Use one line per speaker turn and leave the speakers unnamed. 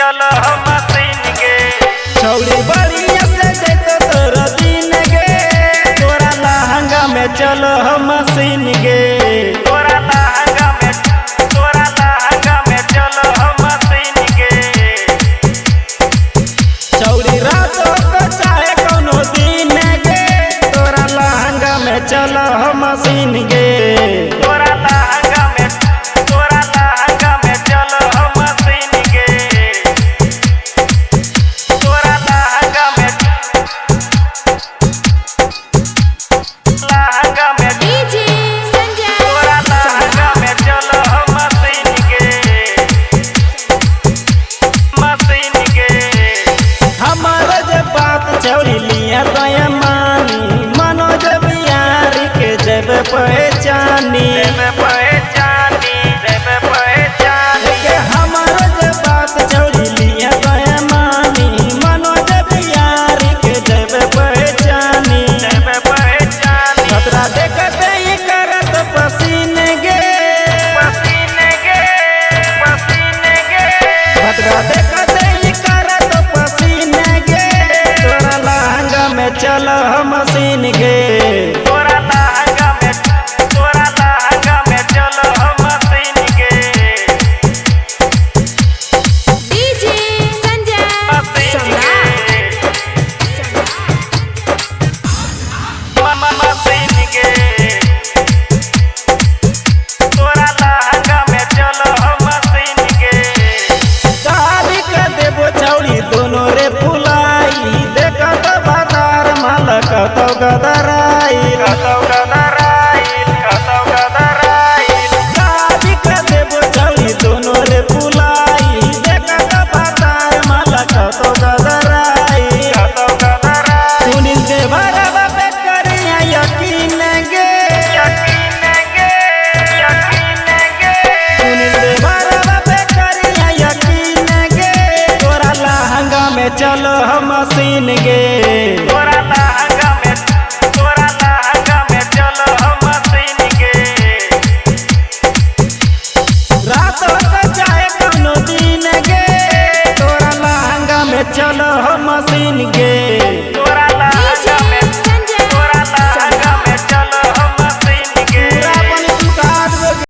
चलो हम मशीन गे
छौड़ी बढ़िया से जैतो तोरा दिन गे तोरा लहंगा में चलो हम मशीन गे
तोरा लहंगा में चलो हम मशीन गे
छौड़ी रातों को चाहे कोनो दिन गे तोरा लहंगा में चलो हम मशीन गे
तोरा लहंगा में चलो हम मशीन गे तोरा लहंगा में
डीजे संजय
तोरा लहंगा में चलो हम मशीन गे
हमार जे बात छौड़ी लिया दया मानी मनोज बिहारी के जब पहचानी के हमार जे बात छौड़ी लिया दया मानी मनोज बिहारी के जब पहचानी खतरा देखते ही करत पसीने गे खतरा देखते ही करत पसीने गे तोरा लहंगा में चलो हम मशीन गे
तोरा लहंगा में चलो हम मशीन गे
डीजे संजय
मशीन गे मशीन गे तोरा लहंगा में चलो हम मशीन गे
शादी कर देबो छौड़ी दोनों रे फुलाई देखत बाजार माल कतौ गदराइल शादी कर देबो छौड़ी दोनों रे फुलाई देखत बाजार माल कतौ गदराइल सुनील के भरवा पे करिया यकीन गे सुनील के भरवा पे करिया यकीन गे तोरा लहंगा में चलो हम मशीन गे